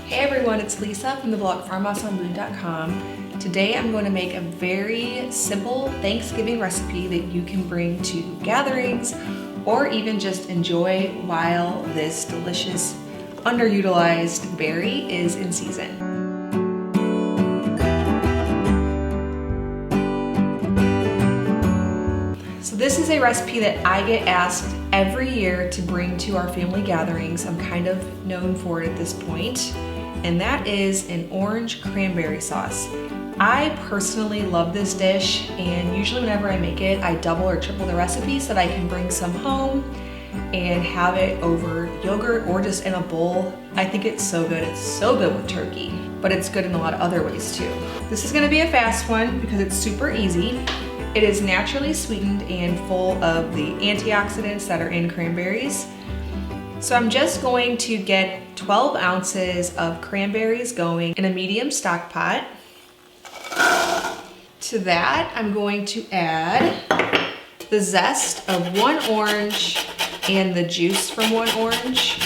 Hey everyone, it's Lisa from the blog farmhouseonboone.com. Today I'm going to make a very simple Thanksgiving recipe that you can bring to gatherings or even just enjoy while this delicious underutilized berry is in season. So this is a recipe that I get asked every year to bring to our family gatherings. I'm kind of known for it at this point. And that is an orange cranberry sauce. I personally love this dish, and usually whenever I make it, I double or triple the recipe so that I can bring some home and have it over yogurt or just in a bowl. I think it's so good. It's so good with turkey, but it's good in a lot of other ways too. This is gonna be a fast one because it's super easy. It is naturally sweetened and full of the antioxidants that are in cranberries. So I'm just going to get 12 ounces of cranberries going in a medium stock pot. To that, I'm going to add the zest of one orange and the juice from one orange.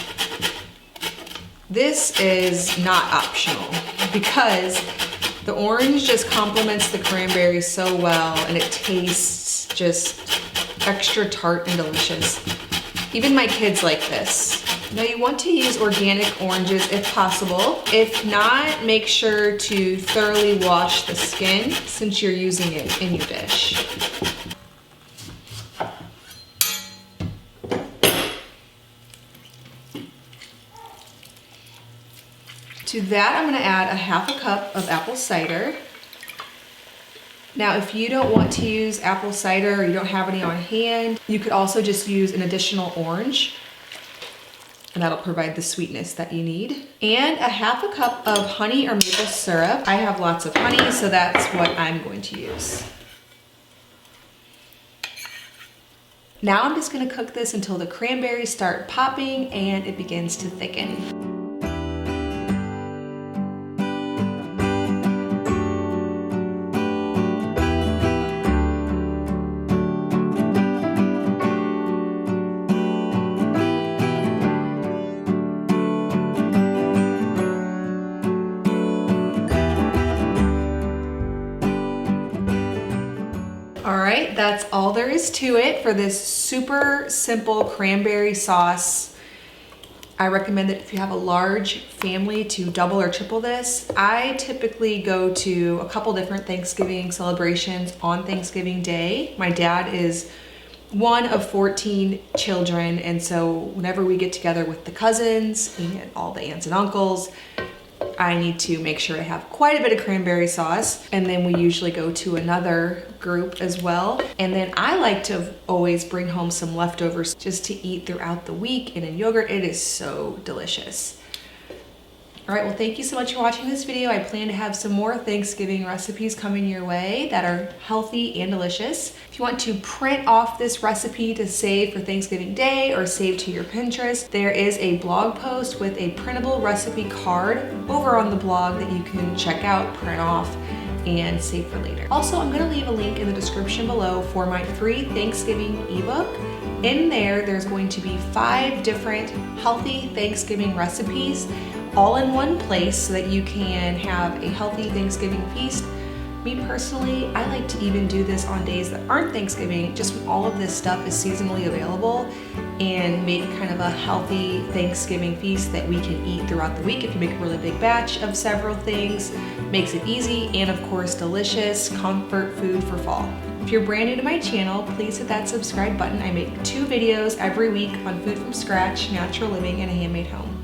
This is not optional because the orange just complements the cranberries so well, and it tastes just extra tart and delicious. Even my kids like this. Now you want to use organic oranges if possible. If not, make sure to thoroughly wash the skin since you're using it in your dish. To that, I'm gonna add a ½ cup of apple cider. Now, if you don't want to use apple cider or you don't have any on hand, you could also just use an additional orange, and that'll provide the sweetness that you need. And a ½ cup of honey or maple syrup. I have lots of honey, so that's what I'm going to use. Now I'm just gonna cook this until the cranberries start popping and it begins to thicken. All right, that's all there is to it for this super simple cranberry sauce. I recommend that if you have a large family to double or triple this. I typically go to a couple different Thanksgiving celebrations on Thanksgiving Day. My dad is one of 14 children, and so whenever we get together with the cousins and all the aunts and uncles, I need to make sure to have quite a bit of cranberry sauce. And then we usually go to another group as well. And then I like to always bring home some leftovers just to eat throughout the week, and in yogurt. It is so delicious. All right, well, thank you so much for watching this video. I plan to have some more Thanksgiving recipes coming your way that are healthy and delicious. If you want to print off this recipe to save for Thanksgiving Day or save to your Pinterest, there is a blog post with a printable recipe card over on the blog that you can check out, print off, and save for later. Also, I'm gonna leave a link in the description below for my free Thanksgiving ebook. In there, there's going to be 5 different healthy Thanksgiving recipes all in one place so that you can have a healthy Thanksgiving feast. Me personally, I like to even do this on days that aren't Thanksgiving, just when all of this stuff is seasonally available, and make kind of a healthy Thanksgiving feast that we can eat throughout the week. If you make a really big batch of several things, makes it easy and of course delicious comfort food for fall. If you're brand new to my channel, please hit that subscribe button. I make 2 videos every week on food from scratch, natural living, and a handmade home.